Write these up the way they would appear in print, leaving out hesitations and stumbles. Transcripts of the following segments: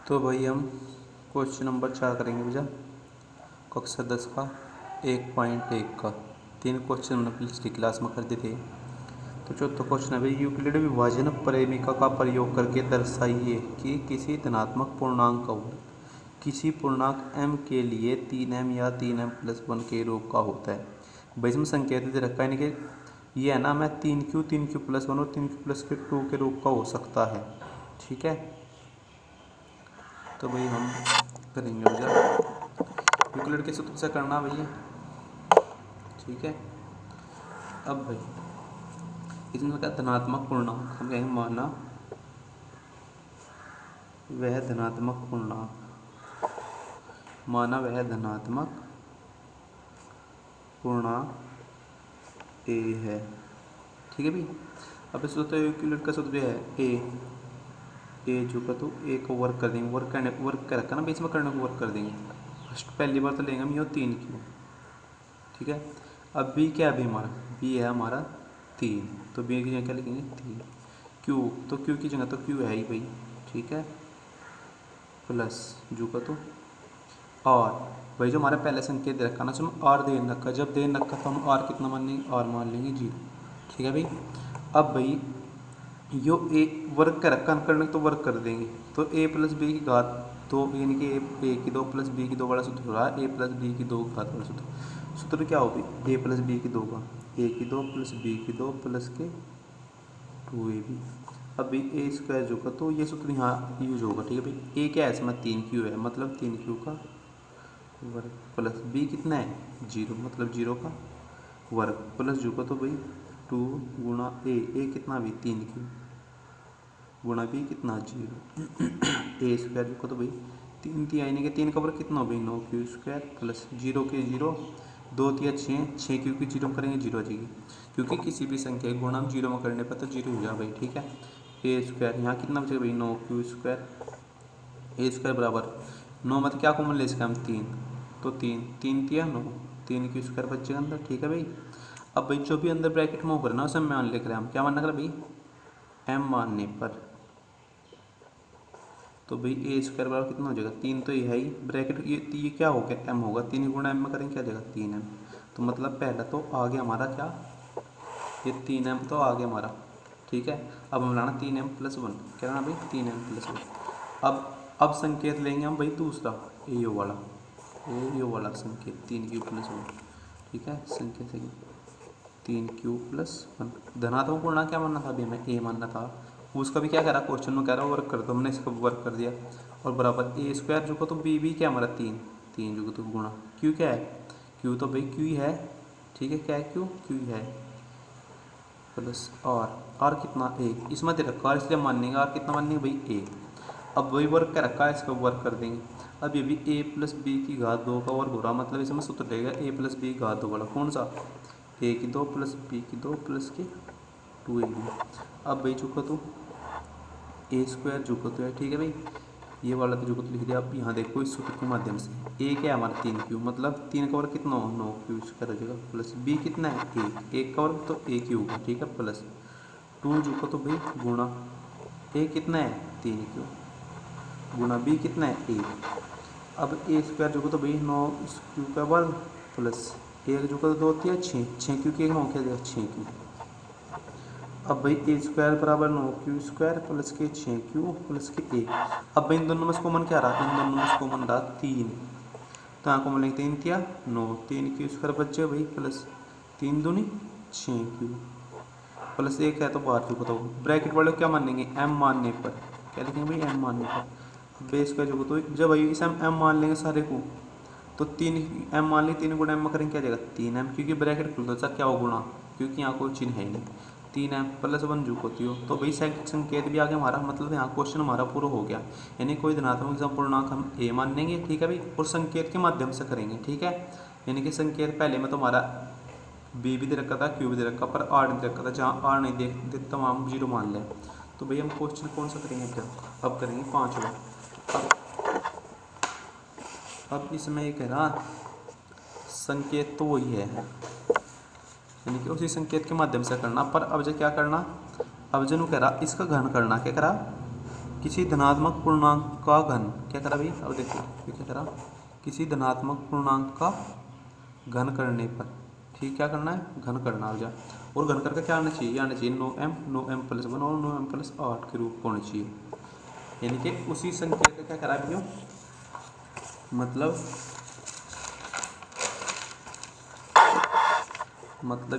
तो भाई हम क्वेश्चन नंबर 4 करेंगे भैया कक्षा 10 का 1.1 का 3 क्वेश्चन हमने पिछली क्लास में कर दिए थे। तो चौथा क्वेश्चन है भाई यूक्लिड विभाजन प्रेमिका का प्रयोग करके दर्शाइए कि किसी धनात्मक पूर्णांक का वर्ग किसी पूर्णांक m के लिए 3m या 3m+1 के रूप का होता है। भाई इसमें संकेत दे रखा है कि ये है ना, मैं 3q+1 और 3q+2 के रूप का हो सकता है। ठीक है, तो भाई हम करेंगे भैया यूक्लिड के सूत्र से करना भैया। ठीक है, अब भाई इसमें क्या धनात्मक पूर्णांक हम कहेंगे माना वह धनात्मक पूर्णांक, माना वह धनात्मक पूर्णांक ए है। ठीक है भाई, अब इस सूत्र यूक्लिड का सूत्र है ए जो का तो ए को वर्क कर देंगे, वर्क कर रखा ना बीच में, करने को वर्क कर देंगे। फर्स्ट पहली बार तो लेंगे हम ये 3q। ठीक है, अब बी क्या है, अभी हमारा बी है हमारा 3, तो बी की जगह क्या लिखेंगे 3। क्यू तो क्यू की जगह तो क्यू है ही भाई। ठीक है, प्लस जो का तो आर, भाई जो हमारा पहले संकेत दे रखा ना उसमें आर दे रखा, जब दे रखा तो हम आर कितना मान लेंगे, आर मान लेंगे 0। ठीक है भाई, अब भाई यो ए वर्क कर रखा करने तो वर्क कर देंगे, तो a + b की घात 2 यानी कि a की 2 + b की 2 वाला सूत्र हो रहा है, a + b की 2 घात वाला सूत्र क्या होगी, a + b की 2 का a की 2 + b की 2 प्लस के 2ab। अब भी a² जो का तो ये सूत्र यहाँ यूज होगा। ठीक है भाई, a क्या है इसमें 3q है, मतलब 3q का वर्ग, प्लस b कितना है 0 मतलब 0 का वर्ग, प्लस जो का तो भाई 2 गुणा a कितना भी 3q गुणा b कितना 0 a² जो का तो भाई 3 यानी कि 3 का वर्ग कितना हो भाई 9q² प्लस 0 के 0 2 3 6q की 0 करेंगे 0 आ जाएगी, क्योंकि किसी भी संख्या के गुणा हम 0 में करने पर तो 0 हो जाए भाई। ठीक है, a² यहाँ कितना बचेगा भाई 9q², a² बराबर 9 में तो क्या कॉमन ले सके हम 3, तो 3 3 9 3q² बचेगा अंदर। ठीक है भाई, अब भाई जो भी अंदर ब्रैकेट में होकर ना उसे मान लिख रहे हैं हम, क्या मानना कर भाई m मानने पर, तो भाई a² बराबर कितना हो जाएगा 3, तो ये है ही ब्रैकेट, ये क्या हो गया m होगा, 3 गुणा m में करेंगे क्या जाएगा 3m, तो मतलब पहला तो आ गया हमारा क्या, ये 3m तो आ गया हमारा। ठीक है, अब हम लाना 3m+1, क्या लाना भाई 3m+1। अब संकेत लेंगे हम भाई दूसरा यो वाला संकेत 3q+1। ठीक है, संकेत है 3q+1, धनात्मक पूर्णांक क्या मानना था अभी हमें a मानना था, उसका भी क्या कह रहा क्वेश्चन में कह रहा वर्क कर दो, हमने इसका वर्क कर दिया, और बराबर a² जो को तो b क्या हमारा 3 जो को तो गुणा q क्या है, q तो भाई q ही है। ठीक है, क्या है q है, प्लस r कितना a, इसमें दे रखा है इसलिए मानेंगे r कितना मानेंगे भाई a। अब वही वर्क कर रखा है, इसका वर्क कर देंगे। अब ये भी a + b की घात 2 का वर्ग हो रहा, मतलब इसमें सूत्र रहेगा a + b की घात 2 वाला, कौन सा a की 2 + b की 2 प्लस के 2ab। अब भाई चुका तो a² जो को तो है। ठीक है भाई, ये वाला तो जो को तो लिख दिया। अब यहाँ देखो इस सूत्र के माध्यम से a क्या है हमारा 3q, मतलब 3 का वर्ग कितना हो 9q² हो जाएगा, प्लस b कितना है 1 का वर्ग तो a क्यूब। ठीक है, प्लस 2 जो को तो भाई गुणा a कितना है 3q गुणा b कितना है 1। अब a² जो को तो भाई 9q का वर्ग प्लस 1 जो को तो 2 3 6q की 9 क्या देगा 6q। अब भाई a² बराबर 9q² प्लस के 6q प्लस के 1। अब भाई इन दोनों में से कॉमन क्या रहा, इन दोनों में से कॉमन रहा 3, तो यहाँ कॉमन लेंगे 3 3 9 3q² बचे भाई, प्लस 3 दूनी 6q प्लस 1 है तो बाहर जो बताओ, ब्रैकेट वाले क्या मानेंगे m मानने पर, क्या लिखेंगे भाई m मानने पर। बेस का जो तो जब भाई इसे हम m मान लेंगे सारे को, तो 3m मान ली, 3 गुणा m में करेंगे क्या जाएगा 3m, क्योंकि ब्रैकेट खुल दो सर क्या हो गुणा, क्योंकि यहाँ कोई चिन्ह है नहीं, 3m+1 जो होती हो, तो भाई संकेत भी आगे हमारा, मतलब यहाँ क्वेश्चन हमारा पूरा हो गया। यानी कोई धनात्मक पूर्णांक हम a मान लेंगे। ठीक है भाई, और संकेत के माध्यम से करेंगे। ठीक है, यानी कि संकेत पहले में तो हमारा b भी दे रखा था, q भी दे रखा, पर r नहीं दे रखा था, जहाँ r नहीं दे तमाम 0 मान लें। तो भाई हम क्वेश्चन कौन सा करेंगे क्या, अब करेंगे 5वां। अब इसमें ये कह रहा संकेत तो वही है, यानी कि उसी संकेत के माध्यम से करना, पर अब जो क्या करना, अब जो कह रहा इसका घन करना, क्या करा किसी धनात्मक पूर्णांक का घन क्या करा भाई, अब देखो ये क्या करा, किसी धनात्मक पूर्णांक का घन करने पर, ठीक क्या करना है, घन करना हो जा, और घन करके क्या आना चाहिए, ये आना चाहिए नो एम प्लस 1 और नो एम प्लस 8 के रूप होना चाहिए। यानी कि उसी संख्या का क्या करा भैया, मतलब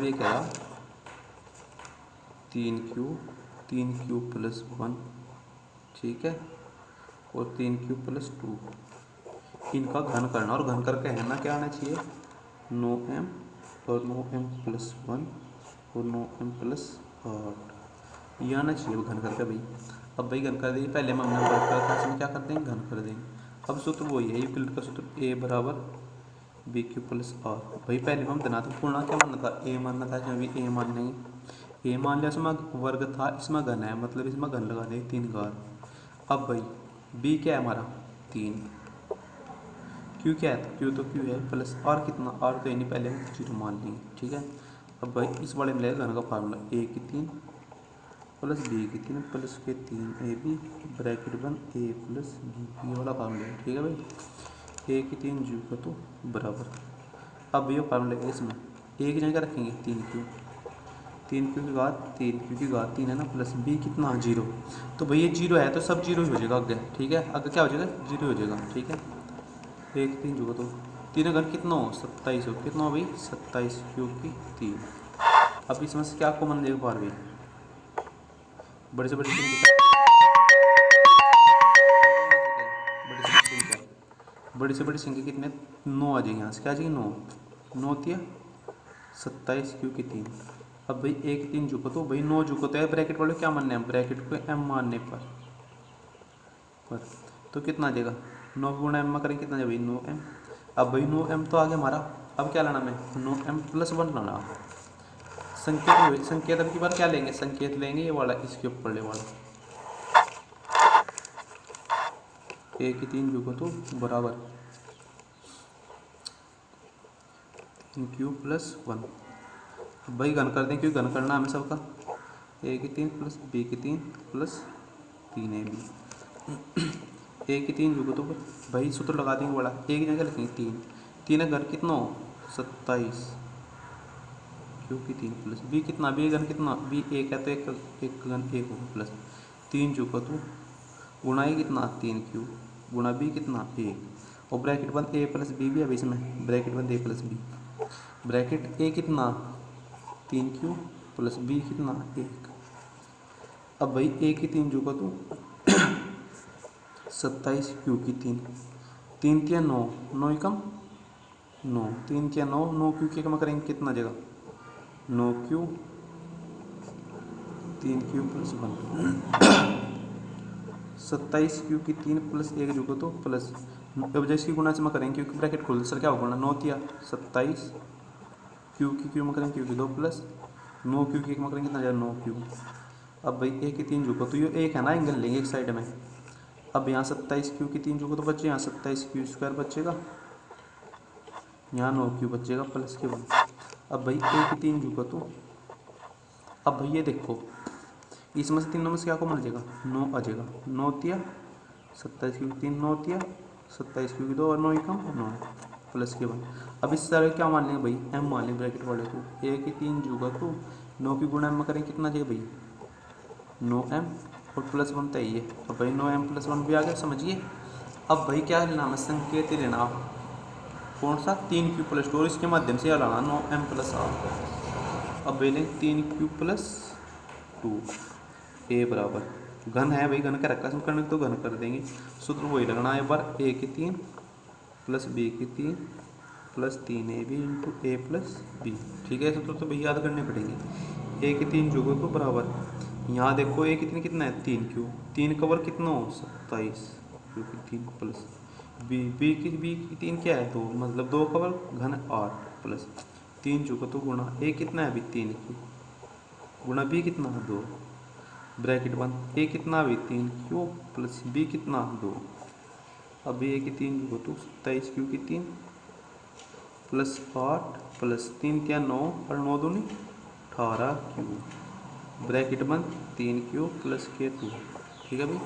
ये कह रहा 3 क्यू प्लस 1, ठीक है, और 3 क्यू प्लस 2, इनका घन करना, और घन करके है ना क्या आना चाहिए, नो एम और नो एम प्लस 1 और नो एम प्लस 8, ये आना चाहिए घन करके भाई। अब भाई घन कर देंगे, पहले हम हमने वर्ग करा था, इसमें क्या कर देंगे, घन कर देंगे। अब सूत्र वही है, यूक्लिड का सूत्र ए बराबर बी क्यू प्लस आर। भाई पहले हम धनात्मक पूर्णांक क्या मानना था, ए मानना था, इसमें भी ए मान लेंगे, ए मान लिया, इसमें वर्ग था, इसमें घन है, मतलब इसमें घन लगा देंगे 3 का। अब भाई बी क्या है हमारा 3, क्यू क्या है, क्यू तो क्यू है, प्लस आर कितना, आर तो नहीं, पहले हम 0 मान लेंगे, ठीक है। अब भाई इस वाले में लगेगा घन का फार्मूला, ए की 3 प्लस बी की 3 प्लस के 3 a b bracket 1 a plus b, ये वाला फार्मूला है, ठीक है भाई। ए की 3 जू का तो बराबर, अब ये फार्मूला है, इसमें ए की जगह रखेंगे 3 क्यू की घात 3 है ना, प्लस बी कितना 0, तो भाई ये 0 है तो सब 0 ही हो जाएगा आगे, ठीक है, आगे क्या हो जाएगा 0 हो जाएगा, ठीक है। 1 3 जो तो 3 घन कितना हो 27 हो, कितना हो भाई 27 क्यू की 3। अब इसमें से क्या कॉमन देख पा रहे, बड़े से बड़ी संख्या, बड़ी से बड़ी संख्या कितने 9 आ जाएगी, यहाँ से क्या आ जाएगी 9 तिया 27 क्यू की 3। अब भाई 1 3 झुको तो भाई 9 झुको तो है, ब्रैकेट वाले क्या मानने हैं, ब्रैकेट को एम मानने पर तो कितना आ जाएगा 9 गुणा एम में करें कितना जाएगा भाई 9 एम। अब भाई 9 एम तो आ गया हमारा, अब क्या लाना मैं 9 एम प्लस 1 लाना, संकेत अब की बार क्या लेंगे, संकेत लेंगे ये वाला, इसके ऊपर ले वाला, 1 3 झुको तो बराबर 3 क्यू प्लस 1। भाई घन कर दें, क्योंकि घन करना हमें सबका, ए की 3 प्लस बी की 3 प्लस 3 ए बी, ए की 3 जो तो भाई सूत्र लगा देंगे बड़ा, ए की जगह लिखेंगे 3 है, घन कितना हो 27 क्यू की 3 प्लस बी कितना, बी घन कितना, बी एक है तो एक घन 1 होगा, प्लस 3 जो का तो गुणा ए कितना 3 क्यू गुणा बी कितना 1, और ब्रैकेट 1 ए प्लस बी भी है इसमें, bracket 1 a plus B, bracket ए कितना 3 क्यू प्लस बी कितना 1। अब भाई ए की 3 जो का तो 27 क्यू की 3 तिया 9 9 कम 9 3 तिया 9 9 क्यू के कम करेंगे कितना जगह 9 क्यू 3 क्यू प्लस 1 27 क्यू की 3 प्लस 1 जो का तो प्लस, अब जैसे की गुणा से में करेंगे क्योंकि ब्रैकेट खोल सर क्या होगा 9 तिया 27 क्यू की क्यू में करेंगे क्यू की 2 प्लस 9 क्यू की 1 में करेंगे कितना जाएगा 9 क्यू। अब भाई ए की 3 जो तो ये एक है ना, एंगल लेंगे एक साइड में, अब यहाँ 27 क्यू की 3 जो तो बचे, यहाँ 27 क्यू स्क्वायर बचेगा, यहाँ 9 क्यू बचेगा प्लस के 1। अब भाई ए की 3 जो तो अब भाई ये देखो इसमें से 3 में से क्या को मिल जाएगा 9 आ जाएगा, 9 तिया 27 क्यू की 3 9 तिया 27 क्यू की 2 और 9 कम 9 प्लस के 1। अब इस तरह क्या मान लेंगे भाई एम मान लेंगे ब्रैकेट वाले को, ए की 3 जो तो 9 की गुणा एम में करें कितना जाएगा भाई 9 एम और प्लस 1 तो ये, अब भाई 9 एम प्लस 1 भी आ गया समझिए। अब भाई क्या लेना है संकेत ही लेना, कौन सा 3 क्यू प्लस 2, और इसके माध्यम से लाना 9 एम प्लस 8। अब भाई लेंगे 3 क्यू प्लस 2 ए बराबर घन है भाई, घन का रखा है करने तो घन कर देंगे, सूत्र वही लगना है एक बार, ए की 3 प्लस बी की 3 plus 3 a b into a plus b, ठीक है। सूत्र तो भाई याद करने पड़ेंगे, ए की 3 जो तो बराबर, यहाँ देखो ए कितनी कितना है 3 क्यू 3 कवर कितना हो 27 क्यू की 3 प्लस बी की 3 क्या है 2, मतलब 2 कवर घन 8 प्लस 3 जो तो गुणा ए कितना है अभी 3 क्यू गुणा बी कितना है 2 ब्रैकेट 1 ए कितना अभी 3 क्यू प्लस बी कितना 2। अब ए की 3 जो तो 27 क्यू की 3 प्लस 8 प्लस 3 क्या 9 और 9 दूनी 18 क्यू ब्रैकेट 1 3 क्यू प्लस के 2, ठीक है भाई।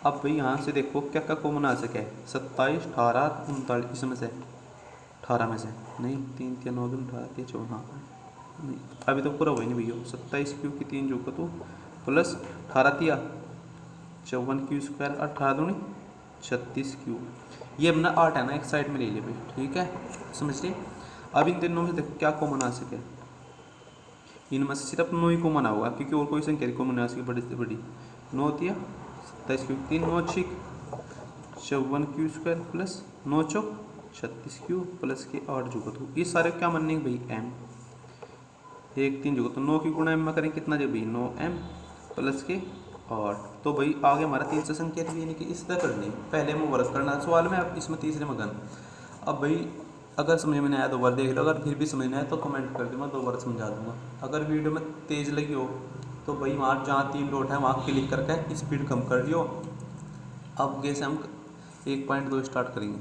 अब भाई यहाँ से देखो क्या क्या कॉमन आ सके, 27, 18, 39, इसमें से 18 में से नहीं, 3 3 9 2 18 3 14, हाँ नहीं अभी तो पूरा हुआ ही नहीं भैया। 27 क्यू की 3 जो को तो प्लस 18 तिया 54 क्यू स्क्वायर, 18 दूनी 36 क्यू। ये अपना 8 है ना, एक साइड में ले लिया भाई, ठीक है समझ लिए। अब इन तीनों में से देखो क्या कॉमन आ सके, इनमें से सिर्फ 9 ही कॉमन आएगा क्योंकि और कोई संख्या कॉमन आ सके बड़ी से बड़ी। 9 दिया 27 क्यू, 3 9 6 54 क्यू स्क्वायर प्लस 9 चौक 36 क्यू प्लस के 8 जुगो तो ये सारे क्या मानने भाई एम, 1 3 जुगो तो 9 की गुणा एम में करें कितना जब भाई 9 एम प्लस के 8। तो भाई आगे हमारा 3 से संख्या थी यानी कि इस तरह करनी, पहले में वर्क करना सवाल में, अब इसमें तीसरे में गन। अब भाई अगर समझ में नहीं आया 2 बार देख लो, अगर फिर भी समझ नहीं आया तो कमेंट कर दूँगा, 2 बार समझा दूँगा। अगर वीडियो में तेज़ लगी हो तो भाई वहाँ जहाँ 3 डॉट है वहाँ क्लिक करके स्पीड कम कर लियो। अब जैसे हम 1.2 स्टार्ट करेंगे।